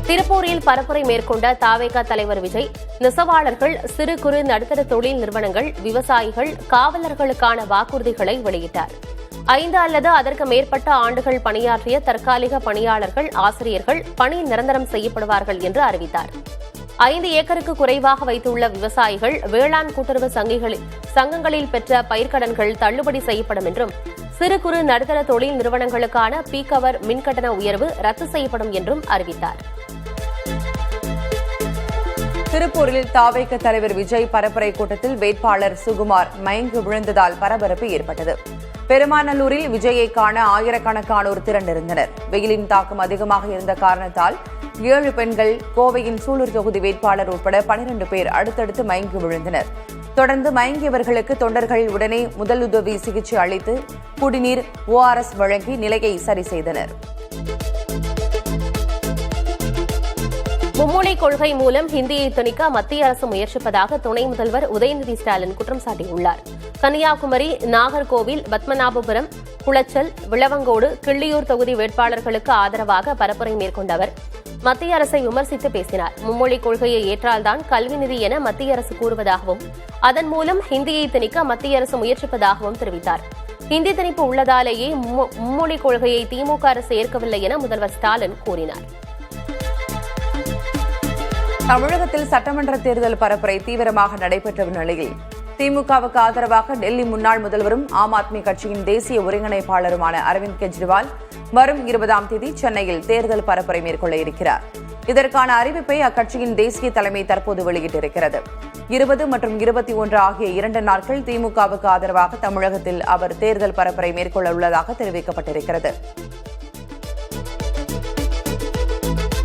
திருப்பூரில் பரப்புரை மேற்கொண்ட தாவேக தலைவர் விஜய், நெசவாளர்கள், சிறு குறு நடுத்தர தொழில் நிறுவனங்கள், விவசாயிகள், காவலர்களுக்கான வாக்குறுதிகளை வெளியிட்டார். 5 அல்லது அதற்கு மேற்பட்ட ஆண்டுகள் பணியாற்றிய தற்காலிக பணியாளர்கள், ஆசிரியர்கள் பணி நிரந்தரம் செய்யப்படுவார்கள் என்று அறிவித்தார். 5 ஏக்கருக்கு குறைவாக வைத்துள்ள விவசாயிகள், வேளாண் கூட்டுறவு சங்கங்களில் பெற்ற பயிர்க்கடன்கள் தள்ளுபடி செய்யப்படும் என்றும், சிறு குறு நடுத்தர தொழில் நிறுவனங்களுக்கான பீக் அவர் மின்கட்டண உயர்வு ரத்து செய்யப்படும் என்றும் அறிவித்தார். திருப்பூரில் தாவேக தலைவர் விஜய் பரப்புரை கூட்டத்தில் வேட்பாளர் சுகுமார் மயங்கி விழுந்ததால் பரபரப்பு ஏற்பட்டது. பெருமாநல்லூரில் விஜயை காண ஆயிரக்கணக்கானோர் திரண்டிருந்தனர். வெயிலின் தாக்கம் அதிகமாக இருந்த காரணத்தால் 7 பெண்கள், கோவையின் சூலூர் தொகுதி வேட்பாளர் உட்பட 12 பேர் அடுத்தடுத்து மயங்கி விழுந்தனர். தொடர்ந்து மயங்கியவர்களுக்கு தொண்டர்கள் உடனே முதலுதவி சிகிச்சை அளித்து குடிநீர், ORS வழங்கி நிலையை சரி செய்தனர். மும்மொழி கொள்கை மூலம் ஹிந்தியை திணிக்க மத்திய அரசு முயற்சிப்பதாக துணை முதல்வர் உதயநிதி ஸ்டாலின் குற்றம் சாட்டியுள்ளார். கன்னியாகுமரி, நாகர்கோவில், பத்மநாபபுரம், குளச்சல், விளவங்கோடு, கிள்ளியூர் தொகுதி வேட்பாளர்களுக்கு ஆதரவாக பரப்புரை மேற்கொண்ட அவர் மத்திய அரசை விமர்சித்து பேசினார். மும்மொழி கொள்கையை ஏற்றால்தான் கல்வி நிதி என மத்திய அரசு கூறுவதாகவும், அதன் மூலம் ஹிந்தியை திணிக்க மத்திய அரசு முயற்சிப்பதாகவும் தெரிவித்தார். ஹிந்தி திணிப்பு உள்ளதாலேயே மும்மொழி கொள்கையை திமுக அரசு ஏற்கவில்லை என முதல்வர் ஸ்டாலின் கூறினார். தமிழகத்தில் சட்டமன்ற தேர்தல் பரப்புரை தீவிரமாக நடைபெற்ற நிலையில் திமுகவுக்கு ஆதரவாக டெல்லி முன்னாள் முதல்வரும் ஆம் ஆத்மி கட்சியின் தேசிய ஒருங்கிணைப்பாளருமான அரவிந்த் கெஜ்ரிவால் வரும் 20ஆம் தேதி சென்னையில் தேர்தல் பரப்புரை மேற்கொள்ள இருக்கிறார். இதற்கான அறிவிப்பை அக்கட்சியின் தேசிய தலைமை தற்போது வெளியிட்டிருக்கிறது. 20 மற்றும் 21 ஆகிய 2 நாட்கள் திமுகவுக்கு ஆதரவாக தமிழகத்தில் அவர் தேர்தல் பரப்புரை மேற்கொள்ள உள்ளதாக தெரிவிக்கப்பட்டிருக்கிறது.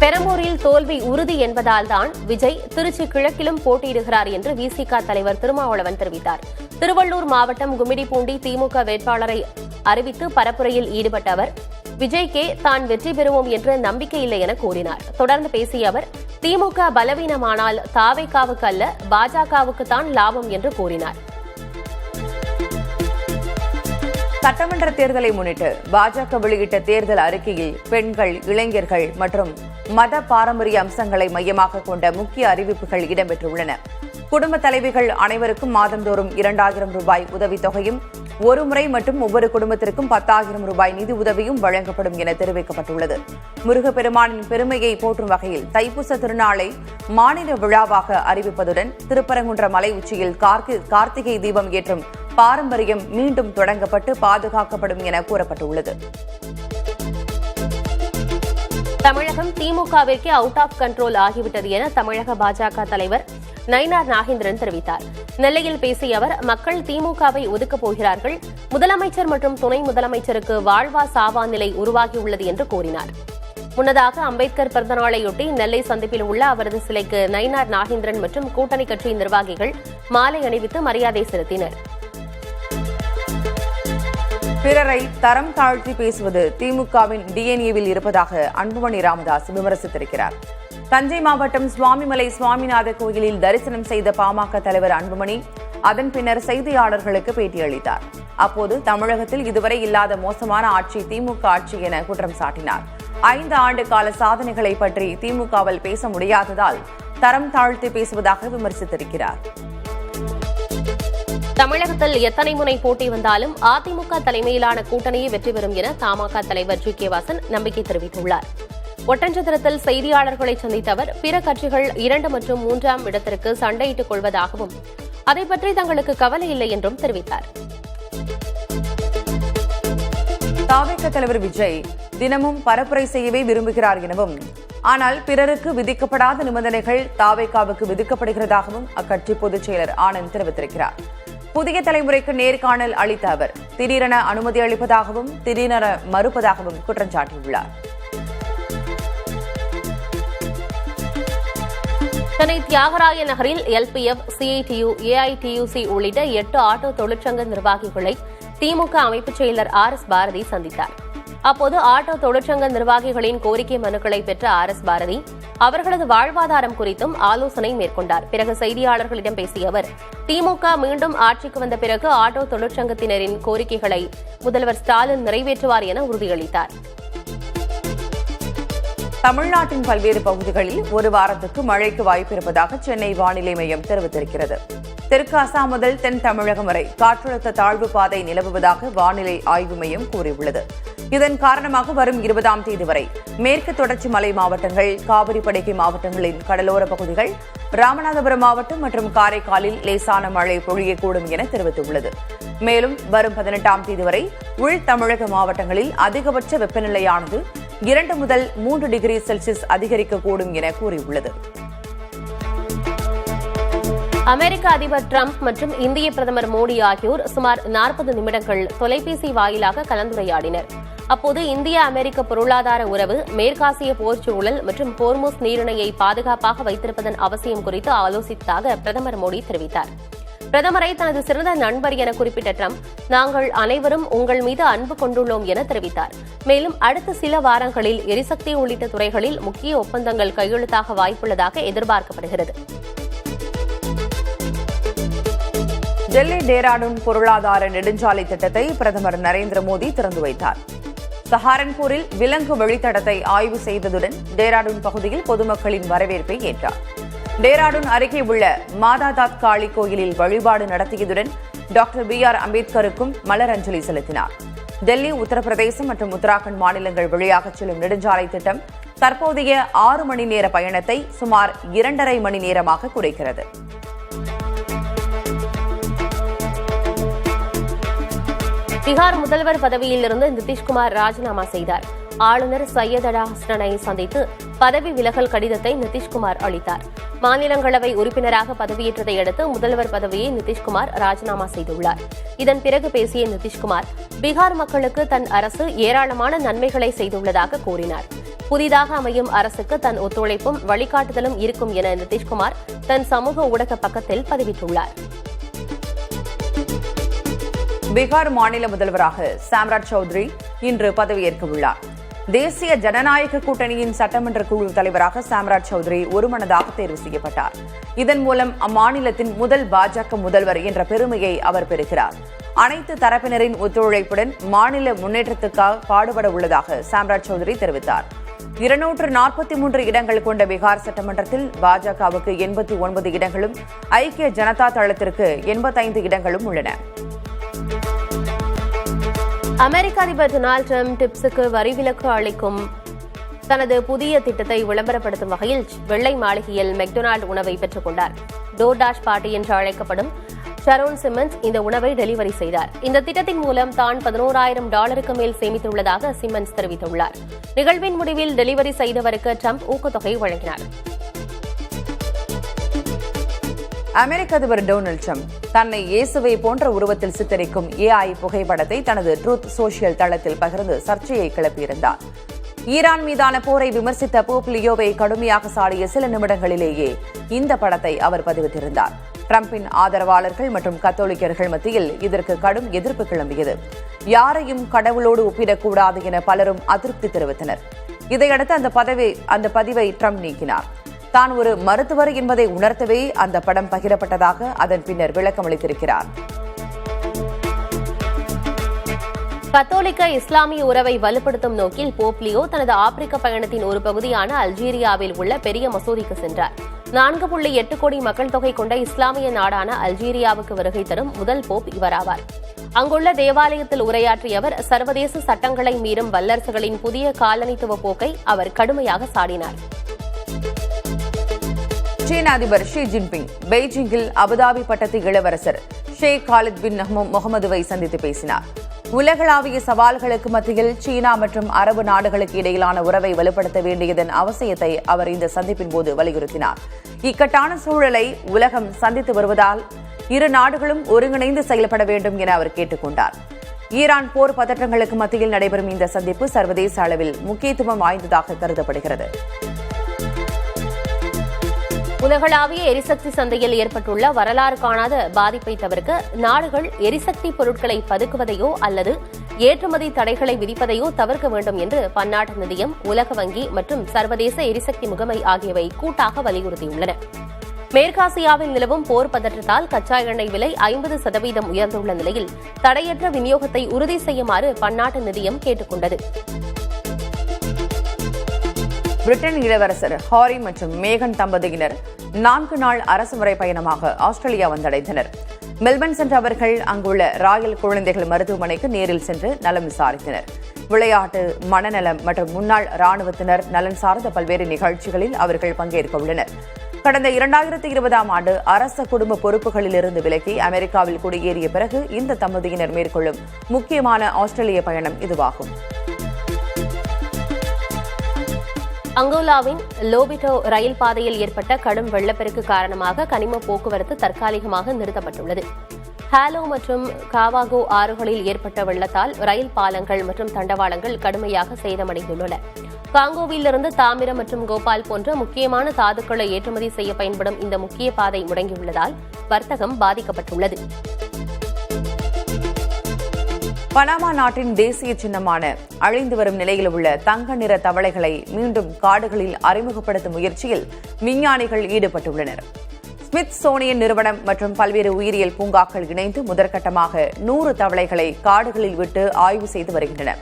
பெரம்பூரில் தோல்வி உறுதி என்பதால்தான் விஜய் திருச்சி கிழக்கிலும் போட்டியிடுகிறார் என்று விசிக தலைவர் திருமாவளவன் தெரிவித்தார். திருவள்ளூர் மாவட்டம் கும்மிடிப்பூண்டி திமுக வேட்பாளரை அறிவித்து பரப்புரையில் ஈடுபட்ட அவர், விஜய்க்கே தான் வெற்றி பெறுவோம் என்ற நம்பிக்கை இல்லை என கூறினார். தொடர்ந்து பேசிய அவர், திமுக பலவீனமானால் தாவேகாவுக்கு அல்ல பாஜகவுக்கு தான் லாபம் என்று கூறினார். சட்டமன்ற தேர்தலை முன்னிட்டு பாஜக வெளியிட்ட தேர்தல் அறிக்கையில் பெண்கள், இளைஞர்கள் மற்றும் மத பாரம்பரிய அம்சங்களை மையமாக கொண்ட முக்கிய அறிவிப்புகள் இடம்பெற்றுள்ளன. குடும்ப தலைவிகள் அனைவருக்கும் மாதந்தோறும் 2000 ரூபாய் உதவித்தொகையும், ஒரு முறை மட்டும் ஒவ்வொரு குடும்பத்திற்கும் 10,000 ரூபாய் நிதி உதவியும் வழங்கப்படும் என தெரிவிக்கப்பட்டுள்ளது. முருகப்பெருமானின் பெருமையை போற்றும் வகையில் தைப்பூச திருநாளை மாநில விழாவாக அறிவிப்பதுடன் திருப்பரங்குன்ற மலை உச்சியில் கார்த்திகை தீபம் ஏற்றும் பாரம்பரியம் மீண்டும் தொடங்கப்பட்டு பாதுகாக்கப்படும் என கூறப்பட்டுள்ளது. தமிழகம் திமுகவிற்கு அவுட் ஆஃப் கண்ட்ரோல் ஆகிவிட்டது என தமிழக பாஜக தலைவர் நயினார் நாகேந்திரன் தெரிவித்தார். நெல்லையில் பேசிய அவர், மக்கள் திமுகவை ஒதுக்கப் போகிறார்கள், முதலமைச்சர் மற்றும் துணை முதலமைச்சருக்கு வாழ்வா சாவா நிலை உருவாகியுள்ளது என்று கூறினார். முன்னதாக அம்பேத்கர் பிறந்தநாளையொட்டி நெல்லை சந்திப்பில் உள்ள அவரது சிலைக்கு நயினார் நாகேந்திரன் மற்றும் கூட்டணி கட்சி நிர்வாகிகள் மாலை அணிவித்து மரியாதை செலுத்தினர். பிறரை தரம் தாழ்த்தி பேசுவது திமுகவின் டிஎன்ஏவில் இருப்பதாக அன்புமணி ராமதாஸ் விமர்சித்திருக்கிறார். தஞ்சை மாவட்டம் சுவாமிமலை சுவாமிநாத கோயிலில் தரிசனம் செய்த பாமக தலைவர் அன்புமணி அதன் பின்னர் செய்தியாளர்களுக்கு பேட்டியளித்தார். அப்போது தமிழகத்தில் இதுவரை இல்லாத மோசமான ஆட்சி திமுக ஆட்சி என குற்றம் சாட்டினார். 5 ஆண்டு கால சாதனைகளை பற்றி திமுகவில் பேச முடியாததால் தரம் தாழ்த்தி பேசுவதாக விமர்சித்திருக்கிறார். தமிழகத்தில் எத்தனை முனை போட்டி வந்தாலும் அதிமுக தலைமையிலான கூட்டணியே வெற்றி பெறும் என தமாக தலைவர் ஜி.கே. வாசன் நம்பிக்கை தெரிவித்துள்ளார். ஒட்டன்சத்திரத்தில் செய்தியாளர்களை சந்தித்த அவர், பிற கட்சிகள் 2 மற்றும் 3ஆம் இடத்திற்கு சண்டையிட்டுக் கொள்வதாகவும், அதை பற்றி தங்களுக்கு கவலை இல்லை என்றும் தெரிவித்தார். தாவேக தலைவர் விஜய் தினமும் பரப்புரை செய்யவே விரும்புகிறார் எனவும், ஆனால் பிறருக்கு விதிக்கப்படாத நிபந்தனைகள் தாவேகாவுக்கு விதிக்கப்படுகிறதாகவும் அக்கட்சி பொதுச் செயலர் ஆனந்த் தெரிவித்திருக்கிறார். புதிய தலைமுறைக்கு நேர்காணல் அளித்த அவர் திடீரென அனுமதி அளிப்பதாகவும் திடீரென மறுப்பதாகவும் குற்றம் சாட்டியுள்ளார். சென்னை தியாகராய நகரில் LPF, CITU, AITUC உள்ளிட்ட 8 ஆட்டோ தொழிற்சங்க நிர்வாகிகளை திமுக அமைப்புச் செயலர் RS பாரதி சந்தித்தார். அப்போது ஆட்டோ தொழிற்சங்க நிர்வாகிகளின் கோரிக்கை மனுக்களை பெற்ற RS பாரதி அவர்களது வாழ்வாதாரம் குறித்தும் ஆலோசனை மேற்கொண்டார். பிறகு செய்தியாளர்களிடம் பேசிய அவர், திமுக மீண்டும் ஆட்சிக்கு வந்த பிறகு ஆட்டோ தொழிற்சங்கத்தினரின் கோரிக்கைகளை முதல்வர் ஸ்டாலின் நிறைவேற்றுவார் என உறுதியளித்தார். தமிழ்நாட்டின் பல்வேறு பகுதிகளில் ஒரு வாரத்துக்கு மழைக்கு வாய்ப்பு இருப்பதாக சென்னை வானிலை மையம் தெரிவித்திருக்கிறது. தெற்கு அசாம் முதல் தென் தமிழகம் வரை காற்றழுத்த தாழ்வு பாதை நிலவுவதாக வானிலை ஆய்வு மையம் கூறியுள்ளது. இதன் காரணமாக வரும் 20ஆம் தேதி வரை மேற்கு தொடர்ச்சி மலை மாவட்டங்கள், காவிரி படுகை மாவட்டங்களின் கடலோர பகுதிகள், ராமநாதபுரம் மாவட்டம் மற்றும் காரைக்காலில் லேசான மழை பொழியக்கூடும் என தெரிவித்துள்ளது. மேலும் வரும் 18ஆம் தேதி வரை உள் தமிழக மாவட்டங்களில் அதிகபட்ச வெப்பநிலையானது 2 முதல் 3 டிகிரி செல்சியஸ் அதிகரிக்கக்கூடும் என கூறியுள்ளது. அமெரிக்க அதிபர் டிரம்ப் மற்றும் இந்திய பிரதமர் மோடி ஆகியோர் சுமார் 40 நிமிடங்கள் தொலைபேசி வாயிலாக கலந்துரையாடினர். அப்போது இந்திய அமெரிக்க பொருளாதார உறவு, மேற்காசிய போர் சூழல் மற்றும் ஹோர்முஸ் நீரிணையை பாதுகாப்பாக வைத்திருப்பதன் அவசியம் குறித்து ஆலோசித்ததாக பிரதமர் மோடி தெரிவித்தார். பிரதமரை தனது சிறந்த நண்பர் என குறிப்பிட்ட டிரம்ப், நாங்கள் அனைவரும் உங்கள் மீது அன்பு கொண்டுள்ளோம் என தெரிவித்தார். மேலும் அடுத்த சில வாரங்களில் எரிசக்தி உள்ளிட்ட துறைகளில் முக்கிய ஒப்பந்தங்கள் கையெழுத்தாக வாய்ப்புள்ளதாக எதிர்பார்க்கப்படுகிறது. டெல்லி டேராடூன் பொருளாதார நெடுஞ்சாலை திட்டத்தை பிரதமர் நரேந்திர மோடி திறந்து வைத்தார். சஹாரன்பூரில் விலங்கு வழித்தடத்தை ஆய்வு செய்ததுடன் டேராடூன் பகுதியில் பொதுமக்களின் வரவேற்பை ஏற்றார். டேராடூன் அருகே உள்ள மாதாதாத் காளி கோயிலில் வழிபாடு நடத்தியதுடன் டாக்டர் BR அம்பேத்கருக்கும் மலர் அஞ்சலி செலுத்தினார். டெல்லி, உத்தரப்பிரதேசம் மற்றும் உத்தராகண்ட் மாநிலங்கள் வழியாக செல்லும் நெடுஞ்சாலை திட்டம் தற்போதைய 6 மணி நேர பயணத்தை சுமார் 2.5 மணி நேரமாக குறைக்கிறது. பீகார் முதல்வர் பதவியிலிருந்து நிதிஷ்குமார் ராஜினாமா செய்தார். ஆளுநர் சையத் அடா ஹஸ்னனை சந்தித்து பதவி விலகல் கடிதத்தை நிதிஷ்குமார் அளித்தார். மாநிலங்களவை உறுப்பினராக பதவியேற்றதை அடுத்து முதல்வர் பதவியை நிதிஷ்குமார் ராஜினாமா செய்துள்ளார். இதன் பிறகு பேசிய நிதிஷ்குமார், பீகார் மக்களுக்கு தன் அரசு ஏராளமான நன்மைகளை செய்துள்ளதாக கூறினார். புதிதாக அமையும் அரசுக்கு தன் ஒத்துழைப்பும் வழிகாட்டுதலும் இருக்கும் என நிதிஷ்குமார் தன் சமூக ஊடக பக்கத்தில் பதிவிட்டுள்ளார். பீகார் மாநில முதல்வராக சாம்ராட் சௌத்ரி இன்று பதவியேற்க உள்ளார். தேசிய ஜனநாயக கூட்டணியின் சட்டமன்ற குழு தலைவராக சாம்ராட் சௌத்ரி ஒருமனதாக தேர்வு செய்யப்பட்டார். இதன் மூலம் அம்மாநிலத்தின் முதல் பாஜக முதல்வர் என்ற பெருமையை அவர் பெறுகிறார். அனைத்து தரப்பினரின் ஒத்துழைப்புடன் மாநில முன்னேற்றத்துக்காக பாடுபட உள்ளதாக சாம்ராட் சௌத்ரி தெரிவித்தார். 243 இடங்கள் கொண்ட பீகார் சட்டமன்றத்தில் பாஜகவுக்கு 89 இடங்களும், ஐக்கிய ஜனதா தளத்திற்கு 85 இடங்களும் உள்ளன. அமெரிக்க அதிபர் டொனால்டு டிரம்ப் டிப்ஸுக்கு வரி விலக்கு அளிக்கும் தனது புதிய திட்டத்தை விளம்பரப்படுத்தும் வகையில் வெள்ளை மாளிகையில் மெக்டொனால்டு உணவை பெற்றுக் கொண்டார். டோர்டாஷ் பார்ட்டி என்று அழைக்கப்படும் ஷரோன் சிம்மன்ஸ் இந்த உணவை டெலிவரி செய்தார். இந்த திட்டத்தின் மூலம் தான் $11,000 மேல் சேமித்துள்ளதாக சிம்மன்ஸ் தெரிவித்துள்ளார். நிகழ்வின் முடிவில் டெலிவரி செய்தவருக்கு டிரம்ப் ஊக்கத்தொகை வழங்கினார். அமெரிக்க அதிபர் டொனால்டு டிரம்ப் தன்னை இயேசுவை போன்ற உருவத்தில் சித்தரிக்கும் AI புகைப்படத்தை தனது ட்ரூத் சோஷியல் தளத்தில் பகிர்ந்து சர்ச்சையை கிளப்பியிருந்தார். ஈரான் மீதான போரை விமர்சித்த போப் லியோவை கடுமையாக சாடிய சில நிமிடங்களிலேயே இந்த படத்தை அவர் பதிவிட்டிருந்தார். டிரம்பின் ஆதரவாளர்கள் மற்றும் கத்தோலிக்கர்கள் மத்தியில் இதற்கு கடும் எதிர்ப்பு கிளம்பியது. யாரையும் கடவுளோடு ஒப்பிடக்கூடாது என பலரும் அதிருப்தி தெரிவித்தனர். இதையடுத்து அந்த பதிவை டிரம்ப் நீக்கினார். தான் ஒரு மருத்துவர் என்பதை உணர்த்தவே அந்த படம் பகிரப்பட்டதாக அதன் பின்னர் விளக்கமளித்திருக்கிறார். கத்தோலிக்க இஸ்லாமிய உறவை வலுப்படுத்தும் நோக்கில் போப் லியோ தனது ஆப்பிரிக்க பயணத்தின் ஒரு பகுதியான அல்ஜீரியாவில் உள்ள பெரிய மசூதிக்கு சென்றார். 4.8 கோடி மக்கள் தொகை கொண்ட இஸ்லாமிய நாடான அல்ஜீரியாவுக்கு வருகை தரும் முதல் போப் இவராவார். அங்குள்ள தேவாலயத்தில் உரையாற்றிய அவர் சர்வதேச சட்டங்களை மீறும் வல்லரசுகளின் புதிய காலனித்துவ போக்கை அவர் கடுமையாக சாடினார். சீன அதிபர் ஷி ஜின்பிங் பெய்ஜிங்கில் அபுதாபி பட்டத்து இளவரசர் ஷேக் காலித் பின் முகமதுவை சந்தித்து பேசினார். உலகளாவிய சவால்களுக்கு மத்தியில் சீனா மற்றும் அரபு நாடுகளுக்கு இடையிலான உறவை வலுப்படுத்த வேண்டியதன் அவசியத்தை அவர் இந்த சந்திப்பின் போது வலியுறுத்தினார். இக்கட்டான சூழலை உலகம் சந்தித்து வருவதால் இரு நாடுகளும் ஒருங்கிணைந்து செயல்பட வேண்டும் என அவர் கேட்டுக் கொண்டார். ஈரான் போர் பதற்றங்களுக்கு மத்தியில் நடைபெறும் இந்த சந்திப்பு சர்வதேச அளவில் முக்கியத்துவம் வாய்ந்ததாக கருதப்படுகிறது. உலகளாவிய எரிசக்தி சந்தையில் ஏற்பட்டுள்ள வரலாறு காணாத பாதிப்பை தவிர்க்க நாடுகள் எரிசக்தி பொருட்களை பதுக்குவதையோ அல்லது ஏற்றுமதி தடைகளை விதிப்பதையோ தவிர்க்க வேண்டும் என்று பன்னாட்டு நிதியம், உலக வங்கி மற்றும் சர்வதேச எரிசக்தி முகமை ஆகியவை கூட்டாக வலியுறுத்தியுள்ளன. மேற்காசியாவில் நிலவும் போர் பதற்றத்தால் கச்சா எண்ணெய் விலை 50% உயர்ந்துள்ள நிலையில் தடையற்ற விநியோகத்தை உறுதி செய்யுமாறு பன்னாட்டு நிதியம் கேட்டுக் கொண்டது. பிரிட்டன் இளவரசர் ஹாரி மற்றும் மேகன் தம்பதியினர் 4 நாள் அரசுமுறை பயணமாக ஆஸ்திரேலியா வந்தடைந்தனர். மெல்பர்ன் சென்ற அவர்கள் அங்குள்ள ராயல் குழந்தைகள் மருத்துவமனைக்கு நேரில் சென்று நலம் விசாரித்தனர். விளையாட்டு, மனநலம் மற்றும் முன்னாள் ராணுவத்தினர் நலன் சார்ந்த பல்வேறு நிகழ்ச்சிகளில் அவர்கள் பங்கேற்க உள்ளனர். கடந்த 2020ஆம் ஆண்டு அரச குடும்ப பொறுப்புகளிலிருந்து விலகி அமெரிக்காவில் குடியேறிய பிறகு இந்த தம்பதியினர் மேற்கொள்ளும் முக்கியமான ஆஸ்திரேலிய பயணம் இதுவாகும். அங்கோலாவின் லோபிட்டோ ரயில் பாதையில் ஏற்பட்ட கடும் வெள்ளப்பெருக்கு காரணமாக கனிம போக்குவரத்து தற்காலிகமாக நிறுத்தப்பட்டுள்ளது. ஹாலோ மற்றும் காவாகோ ஆறுகளில் ஏற்பட்ட வெள்ளத்தால் ரயில் பாலங்கள் மற்றும் தண்டவாளங்கள் கடுமையாக சேதமடைந்துள்ளன. காங்கோவிலிருந்து தாமிரம் மற்றும் கோபால் போன்ற முக்கியமான தாதுக்களை ஏற்றுமதி செய்ய பயன்படும் இந்த முக்கிய பாதை முடங்கியுள்ளதால் வர்த்தகம் பாதிக்கப்பட்டுள்ளது. பனாமா நாட்டின் தேசிய சின்னமான அழிந்து வரும் நிலையில் உள்ள தங்க நிற தவளைகளை மீண்டும் காடுகளில் அறிமுகப்படுத்தும் முயற்சியில் விஞ்ஞானிகள் ஈடுபட்டுள்ளனர். ஸ்மித்சோனியன் நிறுவனம் மற்றும் பல்வேறு உயிரியல் பூங்காக்கள் இணைந்து முதற்கட்டமாக 100 தவளைகளை காடுகளில் விட்டு ஆய்வு செய்து வருகின்றன.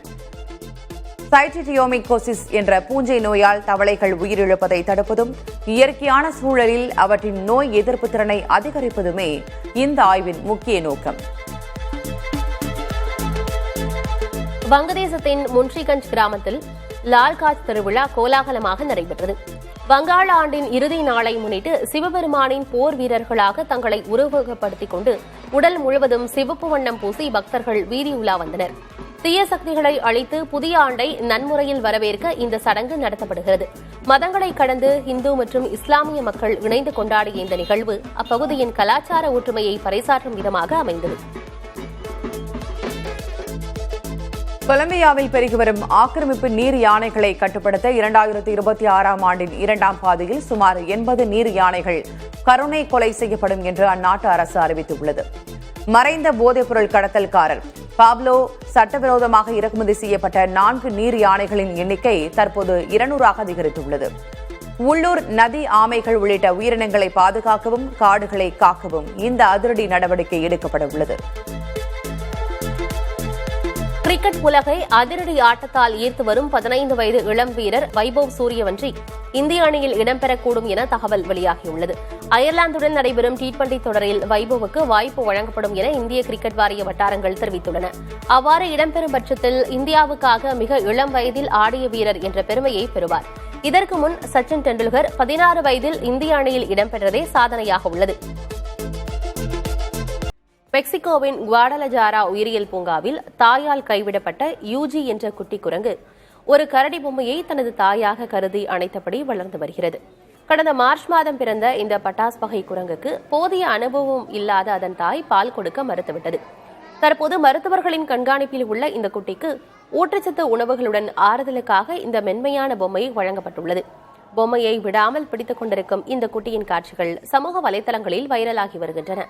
சைட்டிடியோமிகோசிஸ் என்ற பூஞ்சை நோயால் தவளைகள் உயிரிழப்பதை தடுப்பதும் இயற்கையான சூழலில் அவற்றின் நோய் எதிர்ப்பு திறனை அதிகரிப்பதுமே இந்த ஆய்வின் முக்கிய நோக்கம். வங்கதேசத்தின் முன்ஷிகஞ்ச் கிராமத்தில் லால்காஜ் திருவிழா கோலாகலமாக நடைபெற்றது. வங்காள ஆண்டின் இறுதி நாளை முன்னிட்டு சிவபெருமானின் போர் வீரர்களாக தங்களை உருவகப்படுத்திக் கொண்டு உடல் முழுவதும் சிவப்பு வண்ணம் பூசி பக்தர்கள் வீதியுலா வந்தனர். தீய சக்திகளை அழித்து புதிய ஆண்டை நன்முறையில் வரவேற்க இந்த சடங்கு நடத்தப்படுகிறது. மதங்களை கடந்து இந்து மற்றும் இஸ்லாமிய மக்கள் இணைந்து கொண்டாடிய இந்த நிகழ்வு அப்பகுதியின் கலாச்சார ஒற்றுமையை பறைசாற்றும் விதமாக அமைந்தது. கொலம்பியாவில் பெருகி வரும் ஆக்கிரமிப்பு நீர் யானைகளை கட்டுப்படுத்த 2026ஆம் ஆண்டின் 2ஆம் பாதியில் சுமார் 80 நீர் யானைகள் கருணை கொலை செய்யப்படும் என்று அந்நாட்டு அரசு அறிவித்துள்ளது. மறைந்த போதைப்பொருள் கடத்தல்காரர் பாப்லோ சட்டவிரோதமாக இறக்குமதி செய்யப்பட்ட 4 நீர் யானைகளின் எண்ணிக்கை தற்போது 200ஆக அதிகரித்துள்ளது. உள்ளூர் நதி ஆமைகள் உள்ளிட்ட உயிரினங்களை பாதுகாக்கவும் காடுகளை காக்கவும் இந்த அதிரடி நடவடிக்கை எடுக்கப்பட உள்ளது. கிரிக்கெட் உலகை அதிரடி ஆட்டத்தால் ஈர்த்து வரும் 15 வயது இளம் வீரர் வைபவ் சூரியவன்ஷி இந்திய அணியில் இடம்பெறக்கூடும் என தகவல் வெளியாகியுள்ளது. அயர்லாந்துடன் நடைபெறும் T20 தொடரில் வைபவுக்கு வாய்ப்பு வழங்கப்படும் என இந்திய கிரிக்கெட் வாரிய வட்டாரங்கள் தெரிவித்துள்ளன. அவ்வாறு இடம்பெறும் பட்சத்தில் இந்தியாவுக்காக மிக இளம் வயதில் ஆடிய வீரர் என்ற பெருமையை பெறுவார். இதற்கு முன் சச்சின் டெண்டுல்கர் 16 வயதில் இந்திய அணியில் இடம்பெற்றதே சாதனையாக உள்ளது. மெக்சிகோவின் குவாடலஜாரா உயிரியல் பூங்காவில் தாயால் கைவிடப்பட்ட யூஜி என்ற குட்டி குரங்கு ஒரு கரடி பொம்மையை தனது தாயாக கருதி அணைத்தபடி வளர்ந்து வருகிறது. கடந்த மார்ச் மாதம் பிறந்த இந்த பட்டாஸ் வகை குரங்குக்கு போதிய அனுபவம் இல்லாத அதன் தாய் பால் கொடுக்க மறுத்துவிட்டது. தற்போது மருத்துவர்களின் கண்காணிப்பில் உள்ள இந்த குட்டிக்கு ஊட்டச்சத்து உணவுகளுடன் ஆறுதலுக்காக இந்த மென்மையான பொம்மை வழங்கப்பட்டுள்ளது. பொம்மையை விடாமல் பிடித்துக் கொண்டிருக்கும் இந்த குட்டியின் காட்சிகள் சமூக வலைதளங்களில் வைரலாகி வருகின்றன.